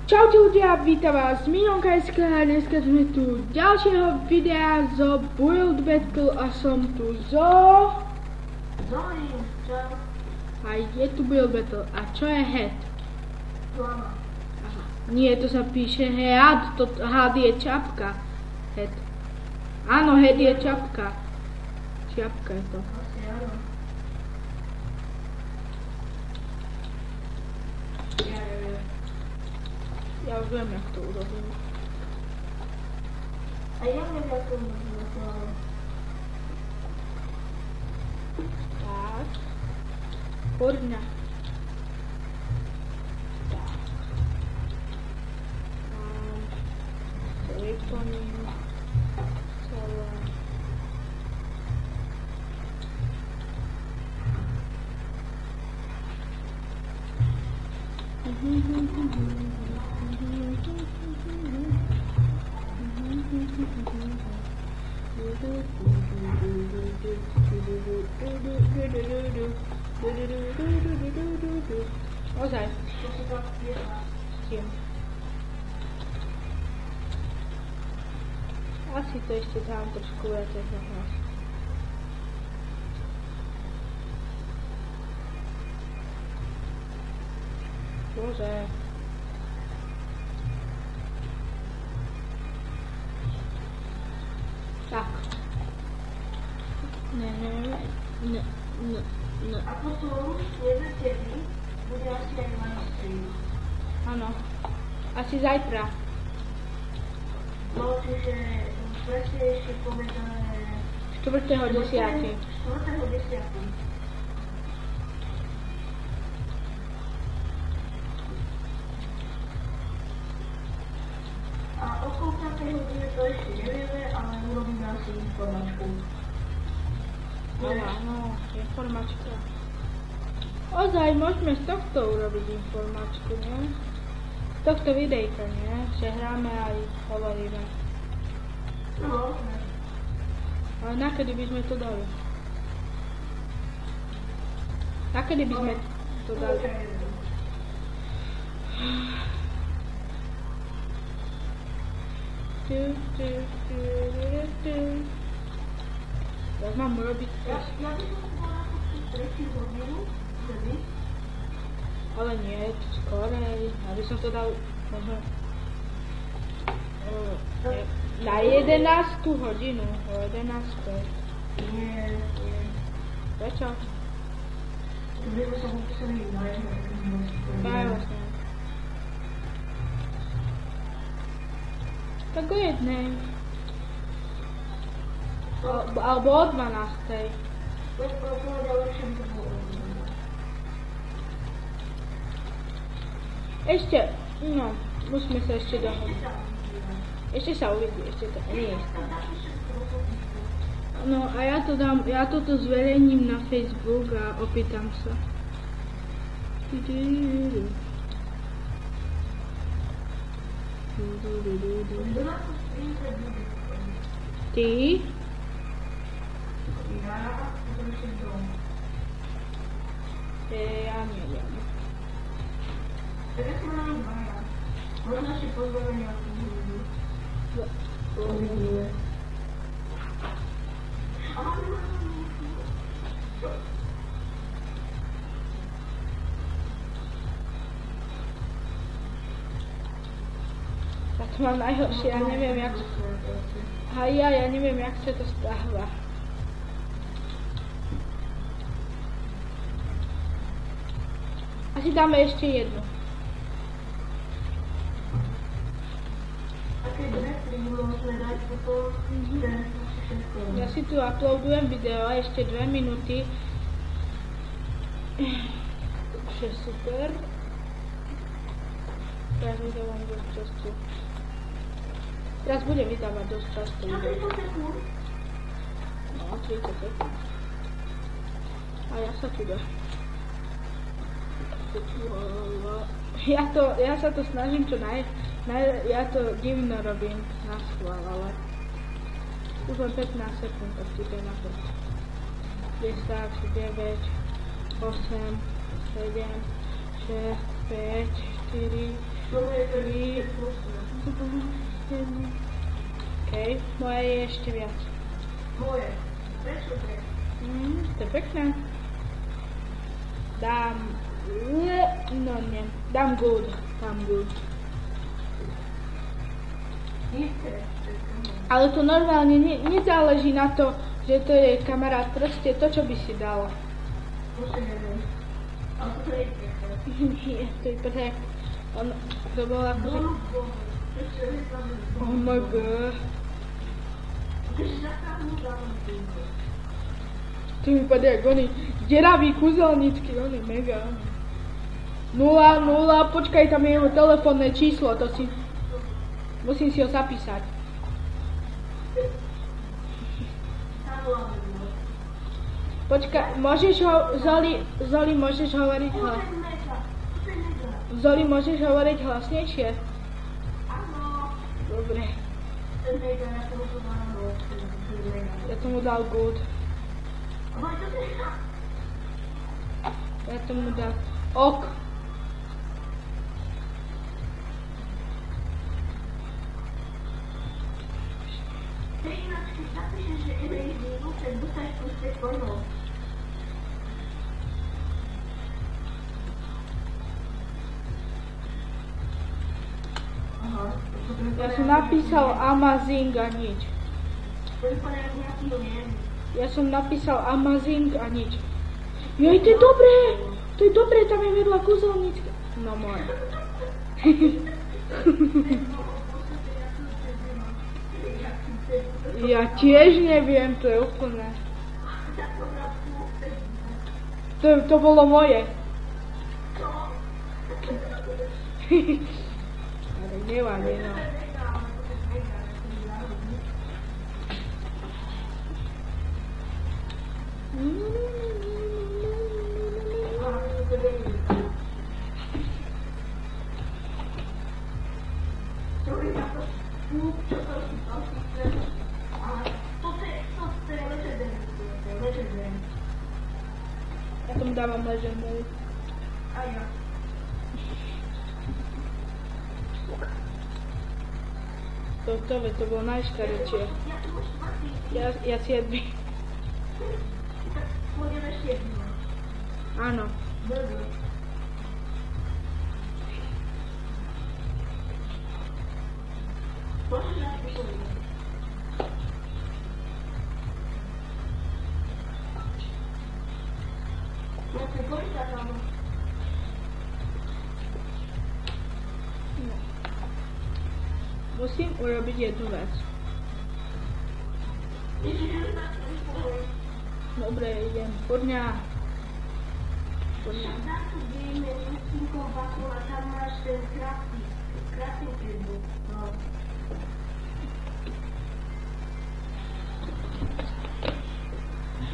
Čaute ľudia, vítam vás z Minonka.sk a dneska sme tu ďalšieho videa zo Build Battle a som tu zo... A je tu Build Battle. A čo je head? Aha. Nie, to sa píše head, had je čapka. Head. Áno, head je čapka. Čapka je to. Ja už viem, jak to urobím. A ja neviem, jak to urobím. Tak. Poďme. Tak. To vyplním. Celé. Ozaj. Asi to ešte dám trošku viacej za nás. Bože. Tak. Ne. A potom jeden tedy bude asi aj majstri. Áno. Asi zajtra. No, čiže presne ešte povedané... 4.10. 4.10. A o koľkátej hodine to ešte nevieme, ale urobíme asi informačku. Áno, informačka. Ozaj, môžeme z tohto urobiť informačku, nie? Z tohto videjka, nie? Že hráme aj hovoríme. No. Ale nakedy by sme to dali? Nakedy by sme to dali? Tak mám urobiť Ja by som bola ako 3 hodinu, vtedy. ale nie, to skorej, aby som to dal možno na 11 hodinu, o 11. Nie. Prečo? By som museli na jednu hodinu. Aj vlastne. Tak o jednej. Alebo o 12. Ešte, no, musíme sa ešte dohodnúť. Ešte sa uvidí, ešte to nie je. No a ja toto zverejním na Facebook a opýtam sa. Ty? Ja neviem. Možno si pozrieme nejakú hudbu. Tak to mám najhoršie, ja neviem jak... ja neviem jak sa to stáva. Asi dáme ešte jednu. Ja si tu uploadujem video a ešte 2 minúty. Už je super. Teraz vydávam dosť často. Teraz budem vydávať dosť často video. No, 30 sekúnd. A ja sa tu dá. Ja sa to snažím čo ja to divno robím na schvál, ale už len 15 sekúnd odtýkaj na to. 10, 9, 8, 7, 6, 5, 4, Okej, moje je ešte viac. Moje. Prečo to je? To je pekné. Dám... No nie, dám good. Ale to normálne nezáleží na to, že to je kamarát, proste to, čo by si dal. Nie, to je perfekt. To bola... Oh my god. To vypadá jak oni deraví kúzelníčky, oni mega. 0, počkaj, tam je jeho telefónne číslo, to si... Musím si ho zapísať. Počkaj, môžeš ho... Zoli, môžeš hovoriť hlas... Zoli, môžeš hovoriť hlasnejšie? Áno. Dobre. Ja tomu dal good. Ja tomu dal ok. Ja som napísal amazing a nič. Ja som napísal amazing a nič. Joj, to je dobré! To je dobré, tam je vedľa kúzelníčka. No moje. Ja tiež neviem, to je úplne. To bolo moje. Ale nevadí, no. Ja tomu dávam legendary. A ja. To bolo najškarečie. Ja 7. Pôjdeme 7. Áno. Dobre. Môžeš nás vypovedať. Ja si počítať, áno. Musím urobiť jednu vec. Dobre, idem. Poďňa. Na to dejme listinkou baku a tam máš ten krásny prízvuk. No.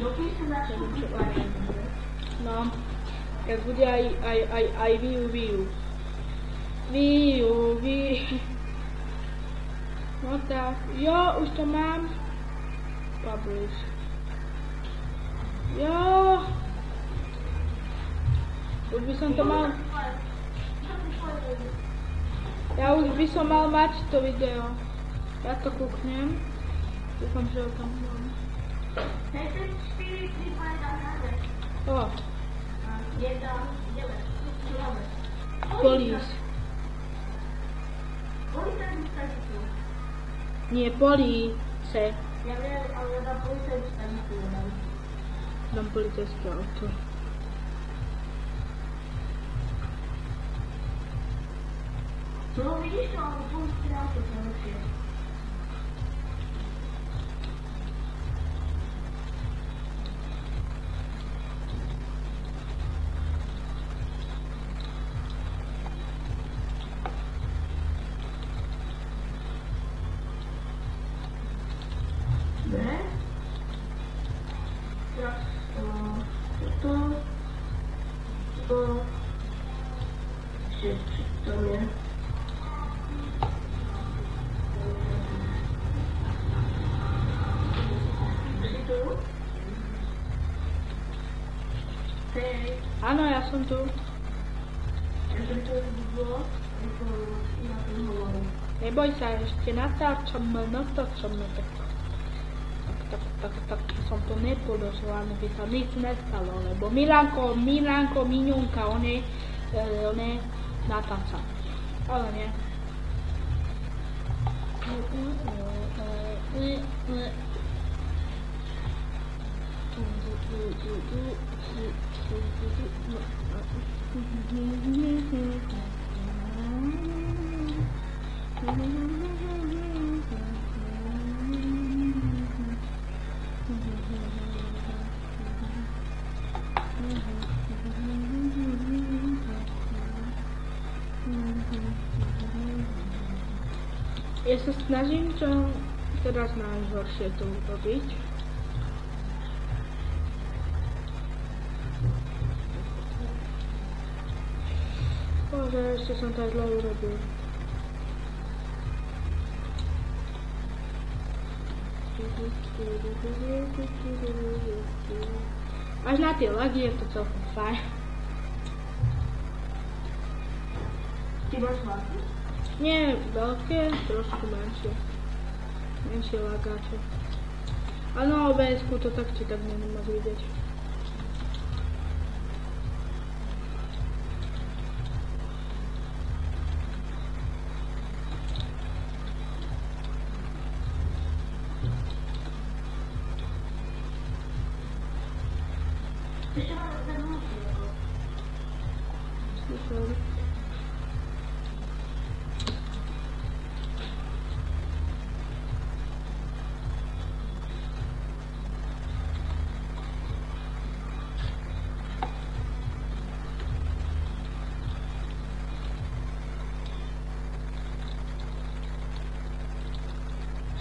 Dokým sa začnú prípadať. No. Keď bude aj Wii U. No tak, jo, už to mám. Publish. Jo. Už by som to mal. Ja už by som mal mať to video. Ja to kúknem. Dúfam, že ho tam mám. Hej, ten 4 prípadá hráme. O, 1, 9, police. Policajnú stanicu. Nie, police. Ja viem, ale ja dám policajnú stanicu. Dám policajské auto. No vidíš to, ale policajné auto to je lepšie. Dobre. Teraz to ešte to je. Si tu? Hej. Áno, ja som tu. Ja som to bolo. Neboj sa, ešte natáčame, tak som to nepodozval, aby sa nič nestalo, lebo Milanko, Miňonka, on je natáča. Ale nie. Ja sa snažím, čo teraz najhoršie to urobiť. Bože, ešte som to aj zle urobil. Až na tie lagy je to celkom fajn. Ty máš lagy? Nie veľké, trošku menšie. Menšie lagáče. A na OBS-ku to tak či tak nemôžem moc vidieť. Ešte mám ten musí, ako. Super.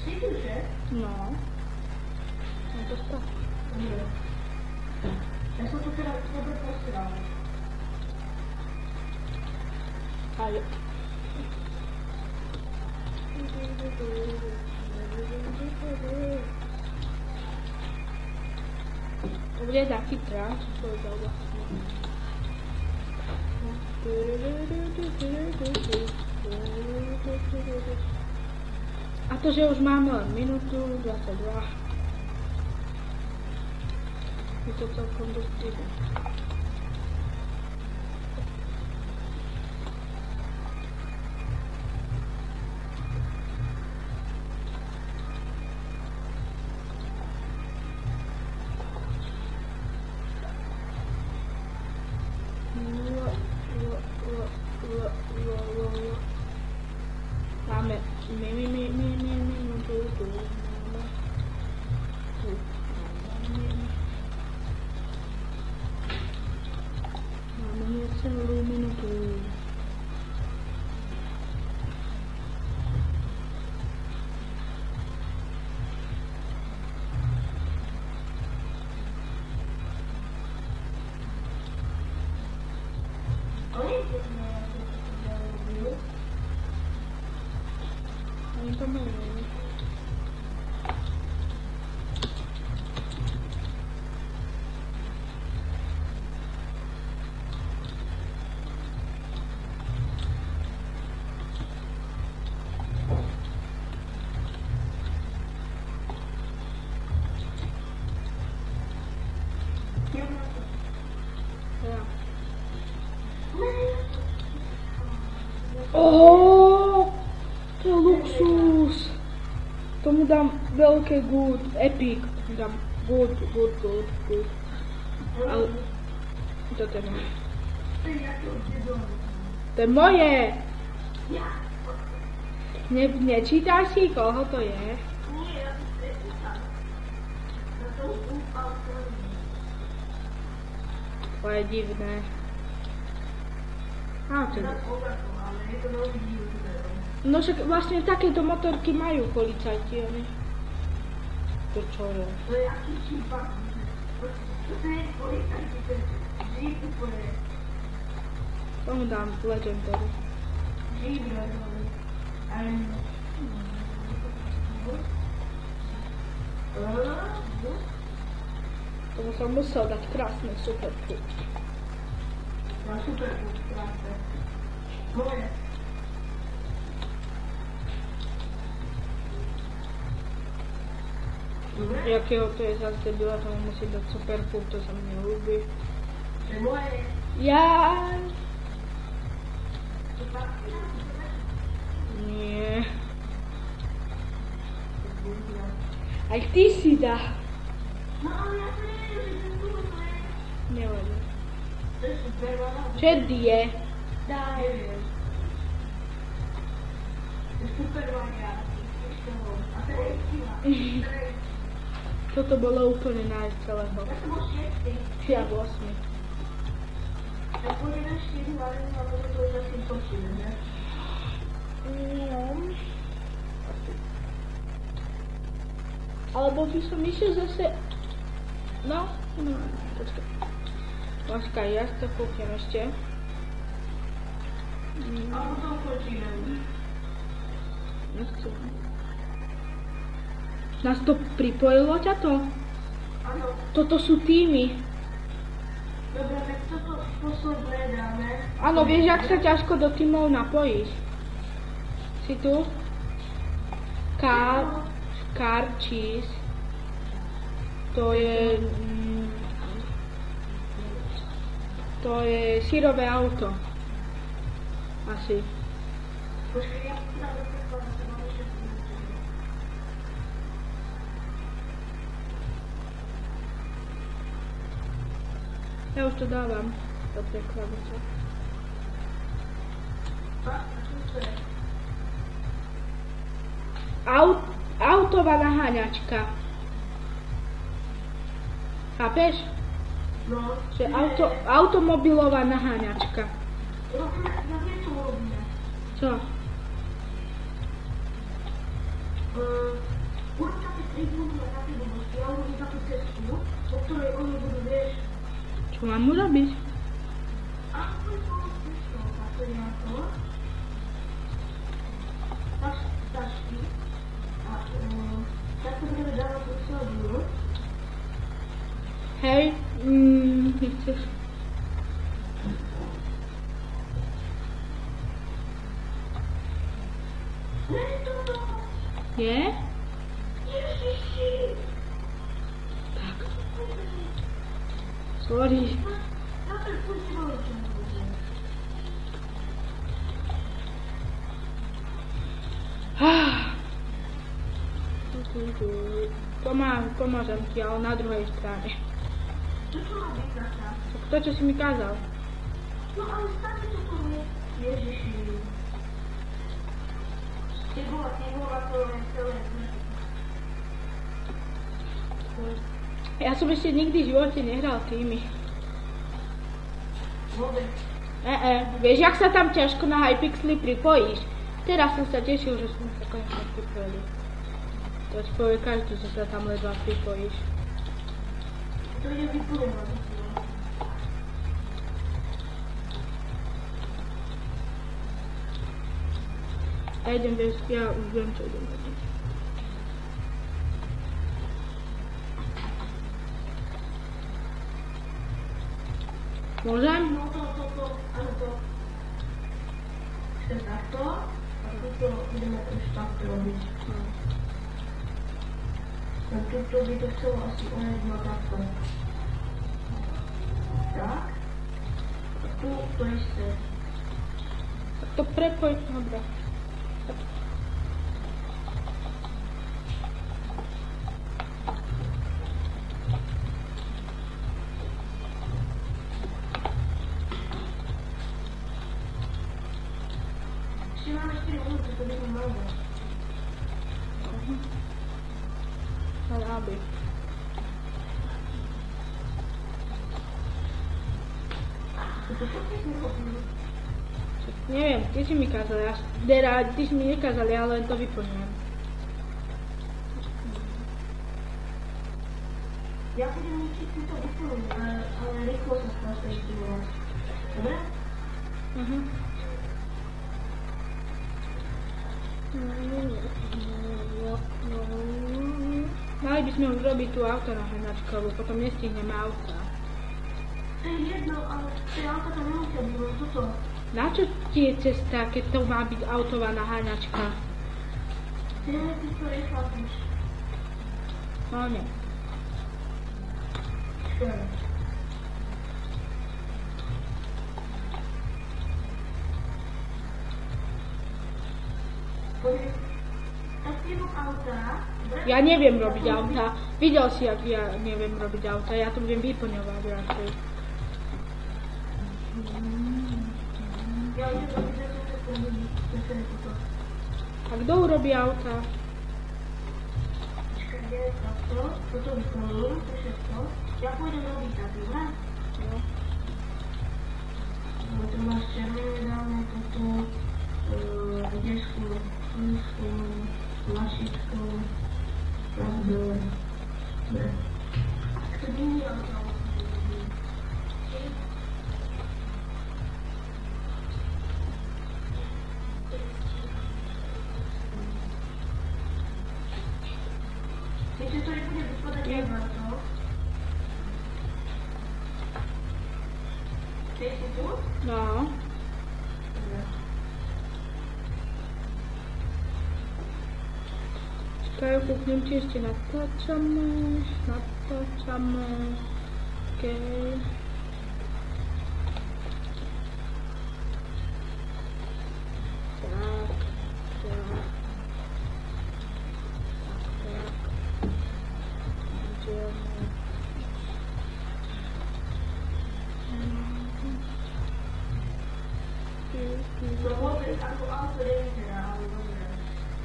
Síduže? No. No to tak. Nie. Ja som to teraz dobre posral. Ale... To bude taký trans, čo je vlastne. A to, že už máme len minútu 22. Je to celkom dosť ide. Máme celú minútu. Oni to majú. To je luxus. Tomu dám veľké good, epic. Dám good. Ale toto je moje. To je moje. Nečítaš si, koho to je? Nie, ja to prečítam. Na to úpal celý. To je divné. No však vlastne takéto motorky majú policajti, oni. To čo je? To je aký čípak. To je policajti, to je Jeep úplne. Tomu dám Legendary. Jeep Legendary. Tomu som musel dať krásne superku. Ja superku krásne. Moje. Dobre? Jakého to je zase debila, tomu musí dať superfood, to sa mne ľúbi. To je moje. Ja. To tak? Nie. Aj ty si dá. No ale ja to neviem, že ten dôvod to je. Nevadí. To je super, ale... Čedy je? Daj. Neviem. To je super variant. A to je sila. Toto bolo úplne nájsť celého. Ja som bol 6. Ja 8. Ja pôjdem na 4 varení, ale to je asi točíme, ne? Alebo by som išiel zase... No, počkaj. Počkaj, ja si to kúpim ešte. A potom točíme. Nechcem. Nás to pripojilo ťa to? Áno. Toto sú týmy. Dobre, tak toto spôsob hľadáme. Áno, vieš, ak sa ťažko do týmov napojíš. Si tu? Car cheese. To je... To je sírové auto. Asi. Počkaj, ja práve prekladám, to mám ešte Ja už to dávam do prekladača. Autová naháňačka. Chápeš? No. Že automobilová naháňačka. Ja viem, čo robíme. Čo? Urob také tribúny a také blbosti. Ja urobím takú cestu, po ktorej oni budú, vieš, Čo mám urobiť? ako je to cestou, tak to je to. Tašky. A tak to budeme dávať do celú. Hej, nechceš. Ne, toto. Je? Ježiši. Tak. Sorry. Ja to počúvam, čo môžem. Pomôžem ti, ale na druhej strane. To čo má byť taká? To, čo si mi kázal. No ale stále to tu je. Ježiši. Tebola, to je celé. Ja som ešte nikdy v živote nehral týmy. Vôbec. Vieš, jak sa tam ťažko na Hypixely pripojíš? Teraz som sa tešil, že sme sa konečne pripojili. To ti povie každý, že sa tam ledva pripojíš. To je vyplúvať. Ja idem, vieš, ja už viem, čo idem robiť. Môžem? No to, áno to. Chcem takto. A tuto ideme už takto robiť. A tuto by to chcelo asi o jedno takto. Tak. A tu to isté. Tak to prepoj, dobre. Ešte máme 4 minúty, to by som mal dať. Ale aby. To všetky sme robili. Neviem, ty si mi kázali, ty si mi nekázali, ja len to vyplňujem. Ja budem učiť túto vyplňujem, ale rýchlo sa strašne vyplňovať. Dobre? Mali by sme už robiť tú autonaháňačku, lebo potom nestihneme auta. To je jedno, ale tie auta tam nemusia byť, len toto. Na čo ti je cesta, keď to má byť autová naháňačka? Ty si to rýchlo píš. No nie. Ja nie wiem robić auta. Widział si jak ja nie wiem robić auta. Ja to wiem wypełniać raczej. A kto robi auta? Ja pójdę robić tak, dobra? No. Bo tu masz czerwone dane, to tu wieszku, nisku, lasicką, prawdę. Kto nie miał wiecie, to nie będzie wyskładać jak bardzo. Wiecie tu? No. Czekaj, puknięcie jeszcze nataczamy. Okej. Tak.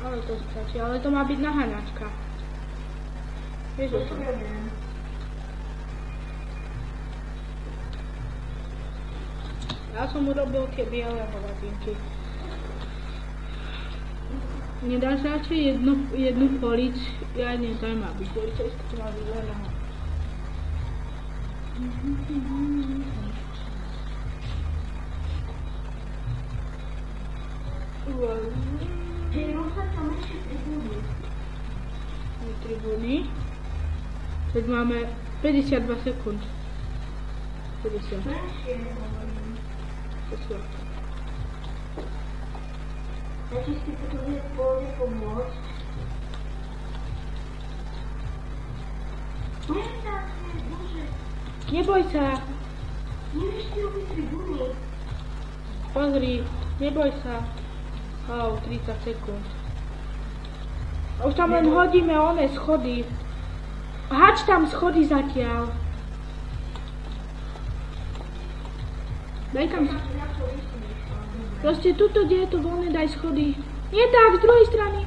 Ale to straci, ale to ma być nachaniaczka. Wiesz o tym? Ja som urobil tie biele hovadinky. Nedáš radšej jednu poliť? Ja nezaujímá byť policajská, to má byť len aha. Tribúny. Teď máme 52 sekúnd. 50. Ja ci spróbuję połowie pomóc. Nie tak, Boże. Nie boj sa. Nie wiesz, ty robisz trybuny. Pozri, nie boj sa. 30 sekúnd. Už tam len hodíme one schody. Hač tam schody zatiaľ. Daj tam schody. Proste tuto, kde je to voľné, daj schody. Nie tak, z druhej strany.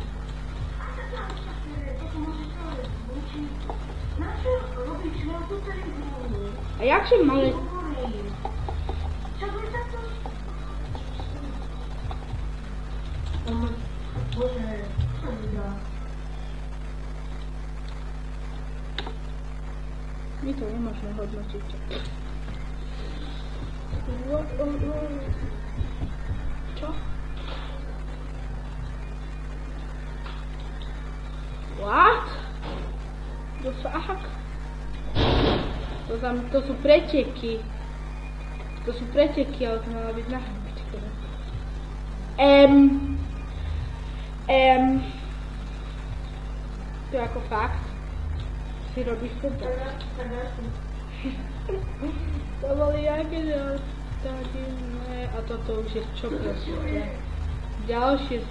A jakže malé? My to nemôžeme hodnotiť. Čo? What? The fuck? To sú preteky. To sú preteky, ale to mala byť nahrabička. To je ako fakt. Si robíš futbol. To boli jaké a toto už je čo proste. Ďalšie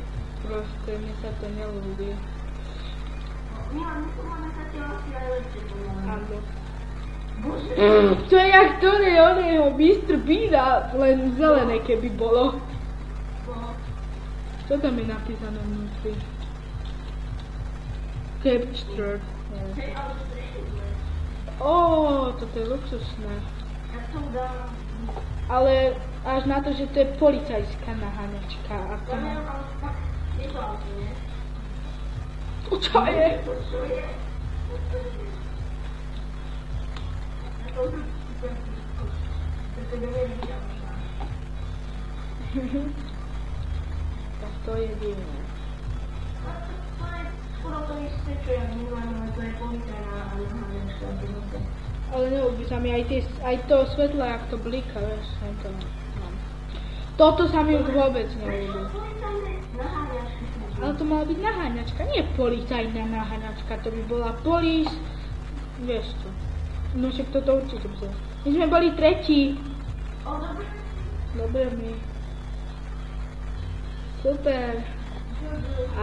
proste, mne sa to nelúbi. Áno. To je jak to oného Mr. Beana, len zelené keby bolo. Čo tam je napísané vnútri? Captured. Toto je luxusné. Ale až na to, že to je policajská naháňačka. Je to auto, nie? Čo je? Tak to je divné. Skoro to isté, čo ja vnímam, ale to je policajná a naháňačka. Ale neľúbi sa mi aj to svetlo, jak to blíka, vieš, len to mám. Toto sa mi už vôbec neľúbi. Ale toto mala byť naháňačka, nie policajná naháňačka, to by bola vieš čo. No však toto určite bolo. My sme boli tretí. Dobre mi. Super.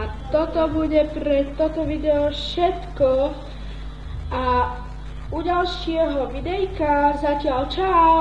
A toto bude pre toto video všetko. A u ďalšieho videjka zatiaľ čau.